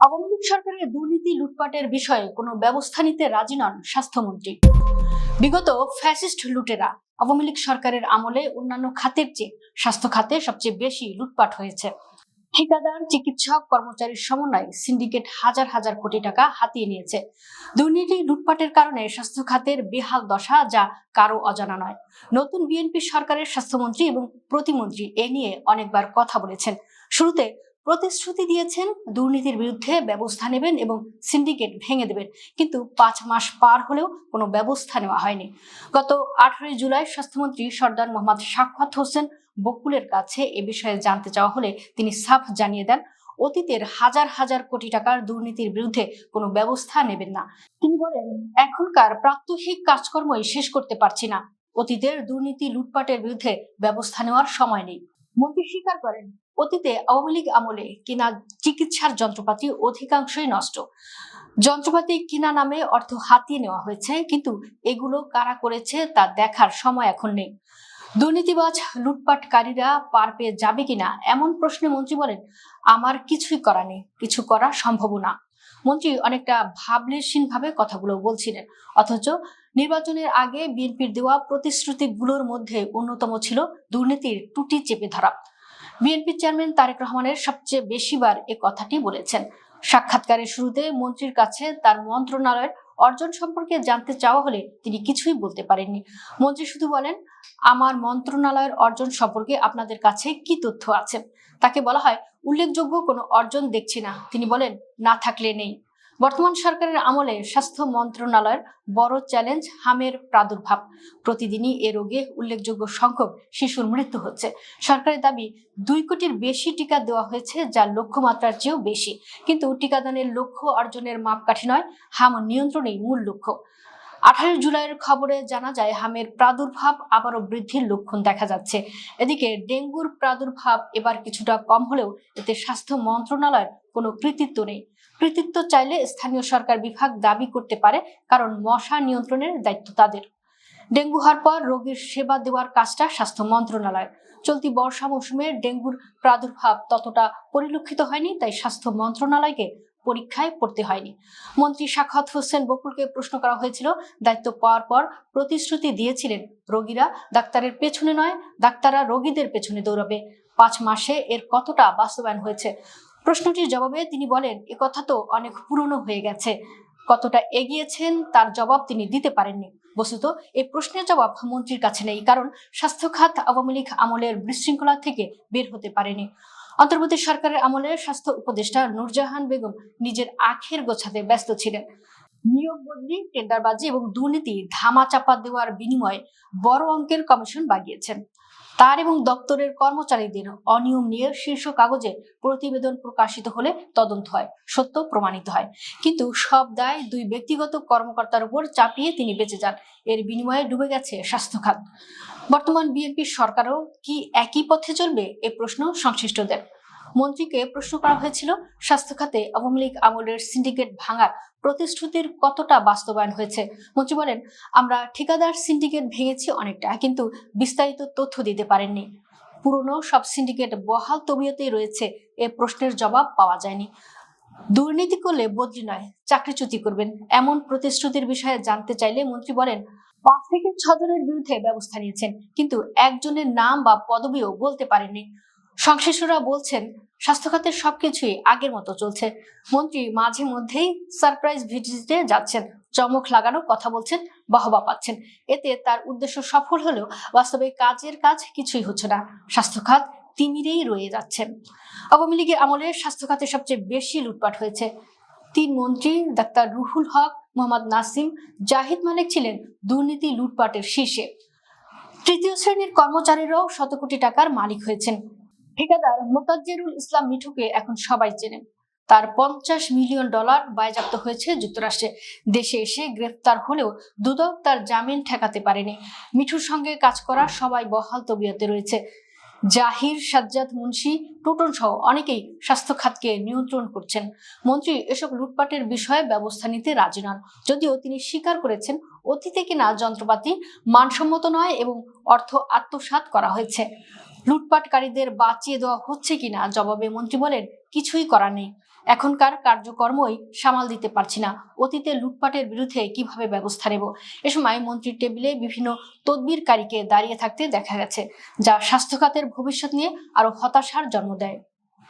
আওয়ামী লীগ সরকারের দুর্নীতি লুটপাটের বিষয়ে কোনো ব্যবস্থা নিতে রাজি নন স্বাস্থ্যমন্ত্রী। বিগত ফ্যাসিস্ট লুটেরা আওয়ামী লীগ সরকারের আমলে অন্যান্য খাতের চেয়ে স্বাস্থ্য খাতে সবচেয়ে বেশি লুটপাট হয়েছে। ঠিকাদার, চিকিৎসক, কর্মচারীর সমন্বয়ে সিন্ডিকেট হাজার হাজার কোটি টাকা হাতিয়ে নিয়েছে। দুর্নীতি লুটপাটের কারণে স্বাস্থ্য খাতের বেহাল দশা যা কারো অজানা নয়। নতুন বিএনপি সরকারের স্বাস্থ্যমন্ত্রী এবং প্রতিমন্ত্রী এ নিয়ে অনেকবার কথা বলেছেন। শুরুতে প্রতিশ্রুতি দিয়েছেন দুর্নীতির বিরুদ্ধে ব্যবস্থা নেবেন এবং সিন্ডিকেট ভেঙে দেবেন, কিন্তু 5 মাস পার হলেও কোনো ব্যবস্থা নেওয়া হয়নি। গত 18 জুলাই স্বাস্থ্যমন্ত্রী সরদার মোহাম্মদ সাখাওয়াত হোসেন বকুলের কাছে এ বিষয়ে জানতে চাওয়া হলে তিনি সাফ জানিয়ে দেন, অতীতের হাজার হাজার কোটি টাকার দুর্নীতির বিরুদ্ধে কোনো ব্যবস্থা নেবেন না। তিনি বলেন, এখনকার প্রাত্যহিক কাজকর্মই শেষ করতে পারছি না, অতীতের দুর্নীতি লুটপাটের বিরুদ্ধে ব্যবস্থা নেওয়ার সময় নেই। মন্ত্রী স্বীকার করেন, অতীতে আওয়ামী লীগ আমলে কিনা চিকিৎসার যন্ত্রপাতি অধিকাংশই নষ্ট। যন্ত্রপাতি কিনা নামে অর্থ হাতিয়ে নেওয়া হয়েছে, কিন্তু এগুলো কারা করেছে তা দেখার সময় এখন নেই। দুর্নীতিবাজ লুটপাটকারীরা পার পেয়ে যাবে কিনা এমন প্রশ্নে মন্ত্রী বলেন, আমার কিছুই করা নেই, কিছু করা সম্ভব না। মন্ত্রী অনেকটা ভাবলেশীন ভাবে কথাগুলো বলছিলেন, অথচ নির্বাচনের আগে বিএনপির দেওয়া প্রতিশ্রুতিগুলোর মধ্যে অন্যতম ছিল দুর্নীতির টুটি চেপে ধরা। বিএনপি চেয়ারম্যান তারেক রহমানের সবচেয়ে বেশিবার এ কথাটি বলেছেন। সাক্ষাৎকারের শুরুতে মন্ত্রীর কাছে তার মন্ত্রণালয়ের অর্জন সম্পর্কে জানতে চাওয়া হলে তিনি কিছুই বলতে পারেননি। মন্ত্রী শুধু বলেন, আমার মন্ত্রণালয়ের অর্জন সম্পর্কে আপনাদের কাছে কি তথ্য আছে? তাকে বলা হয়, উল্লেখযোগ্য কোনো অর্জন দেখছি না। তিনি বলেন, না থাকলে নেই। বর্তমান সরকারের আমলে স্বাস্থ্য মন্ত্রণালয়ের বড় চ্যালেঞ্জ হামের প্রাদুর্ভাব। প্রতিদিনই এ রোগে উল্লেখযোগ্য সংখ্যক শিশুর মৃত্যু হচ্ছে। সরকারের দাবি 2 কোটির বেশি টিকা দেওয়া হয়েছে, যা লক্ষ্যমাত্রার চেয়েও বেশি, কিন্তু টিকাদানের লক্ষ্য অর্জনের মাপকাঠি নয়, হাম নিয়ন্ত্রণেই মূল লক্ষ্য। 18 জুলাইয়ের খবরে জানা যায়, হামের প্রাদুর্ভাব আবারও বৃদ্ধির লক্ষণ দেখা যাচ্ছে। এদিকে ডেঙ্গুর প্রাদুর্ভাব এবার কিছুটা কম হলেও এতে স্বাস্থ্য মন্ত্রণালয়ের কোনো কৃতিত্ব নেই। কৃতিত্ব চাইলে স্থানীয় সরকার বিভাগ দাবি করতে পারে, কারণ মশা নিয়ন্ত্রণের দায়িত্ব তাদের। ডেঙ্গু হওয়ার পর রোগীর সেবা দেওয়ার কাজটা স্বাস্থ্য মন্ত্রণালয়ের। চলতি বর্ষা মৌসুমে ডেঙ্গুর প্রাদুর্ভাব ততটা পরিলক্ষিত হয়নি, তাই স্বাস্থ্য মন্ত্রণালয়কে পরীক্ষায় পড়তে হয়নি। মন্ত্রী সাখাওয়াত হোসেন বকুলকে প্রশ্ন করা হয়েছিল, দায়িত্ব পাওয়ার পর প্রতিশ্রুতি দিয়েছিলেন রোগীরা ডাক্তারের পেছনে নয়, ডাক্তাররা রোগীদের পেছনে দৌড়াবে। 5 মাসে এর কতটা বাস্তবায়ন হয়েছে? প্রশ্নটির জবাবে তিনি বলেন, এ কথা তো অনেক পুরনো হয়ে গেছে। কতটা এগিয়েছেন তার জবাব তিনি দিতে পারেননি। বস্তুত এই প্রশ্নের জবাব মন্ত্রীর কাছে নেই, কারণ স্বাস্থ্য খাত আওয়ামী লীগ আমলের বিশৃঙ্খলা থেকে বের হতে পারেনি। অন্তর্বর্তী সরকারের আমলে স্বাস্থ্য উপদেষ্টা নূরজাহান বেগম নিজের আখের গোছাতে ব্যস্ত ছিলেন। নিয়োগ বদলি, টেন্ডারবাজি এবং দুর্নীতি ধামাচাপা দেওয়ার বিনিময়ে বড় অঙ্কের কমিশন বাগিয়েছেন। তার এবং দপ্তরের কর্মচারীদের অনিয়ম নিয়ে শীর্ষ কাগজে প্রতিবেদন প্রকাশিত হলে তদন্ত হয়, সত্য প্রমাণিত হয়, কিন্তু সব দায় 2 ব্যক্তিগত কর্মকর্তার উপর চাপিয়ে তিনি বেঁচে যান। এর বিনিময়ে ডুবে গেছে স্বাস্থ্য খাত। বর্তমান বিএনপি সরকারও কি একই পথে চলবে, এ প্রশ্ন সংশ্লিষ্টদের। মন্ত্রীকে প্রশ্ন করা হয়েছিল, স্বাস্থ্য খাতে আওয়ামী লীগ আমলের সিন্ডিকেট ভাঙার প্রতিশ্রুতির কতটা বাস্তবায়ন হয়েছে। মন্ত্রী বলেন, আমরা ঠিকাদার সিন্ডিকেট ভেঙেছি অনেকটা, কিন্তু বিস্তারিত তথ্য দিতে পারেননি। পুরনো সব সিন্ডিকেট বহাল তবিয়তেই রয়েছে, এ প্রশ্নের জবাব পাওয়া যায়নি। দুর্নীতি করলে বদলি নয়, চাকরিচ্যুতি করবেন এমন প্রতিশ্রুতির বিষয়ে জানতে চাইলে মন্ত্রী বলেন, 5 থেকে 6 জনের বিরুদ্ধে ব্যবস্থা নিয়েছেন, কিন্তু একজনের নাম বা পদবিও বলতে পারেননি। সংশ্লিষ্টরা বলছেন, স্বাস্থ্য খাতের সবকিছুই আগের মতো চলছে। মন্ত্রী মাঝে মধ্যেই সারপ্রাইজ ভিজিটে যাচ্ছেন, চমক লাগানো কথা বলছেন, বাহবা পাচ্ছেন। এতে তার উদ্দেশ্য সফল হলেও বাস্তবে কাজের কাজ কিছুই হচ্ছে না। স্বাস্থ্য খাত তিমিরেই রয়ে যাচ্ছে। আওয়ামী লীগের আমলে স্বাস্থ্য খাতে সবচেয়ে বেশি লুটপাট হয়েছে। 3 মন্ত্রী ডাক্তার রুহুল হক, মোহাম্মদ নাসিম, জাহিদ মালিক ছিলেন দুর্নীতি লুটপাটের শীর্ষে। তৃতীয় শ্রেণীর কর্মচারীরাও শত কোটি টাকার মালিক হয়েছেন। ঠিকাদার মোতাজ্জেরুল ইসলাম মিঠুকে এখন সবাই চেনেন। তার $50 মিলিয়ন বাজেয়াপ্ত হয়েছে যুক্তরাষ্ট্রে। দেশে এসে গ্রেফতার হলেও দুদক তার জামিন ঠেকাতে পারেনি। মিঠুর সঙ্গে কাজ করা সবাই বহাল তবিয়তে রয়েছে। জাহির, সাজ্জাদ, মুন্সি, টুটন সহ অনেকেই স্বাস্থ্য খাতকে নিয়ন্ত্রণ করছেন। মন্ত্রী এসব লুটপাটের বিষয়ে ব্যবস্থা নিতে রাজি নন, যদিও তিনি স্বীকার করেছেন অতীতে কিনা যন্ত্রপাতি মানসম্মত নয় এবং অর্থ আত্মসাৎ করা হয়েছে। লুটপাটকারীদের বাঁচিয়ে দেওয়া হচ্ছে কিনা জবাবে মন্ত্রী বলেন, কিছুই করার নেই। এখনকার কার্যকর্মই সামাল দিতে পারছি না, অতীতে লুটপাটের বিরুদ্ধে কিভাবে ব্যবস্থা নেব। এ সময় মন্ত্রীর টেবিলে বিভিন্ন তদবিরকারীকে দাঁড়িয়ে থাকতে দেখা গেছে, যা স্বাস্থ্য খাতের ভবিষ্যৎ নিয়ে আরো হতাশার জন্ম দেয়।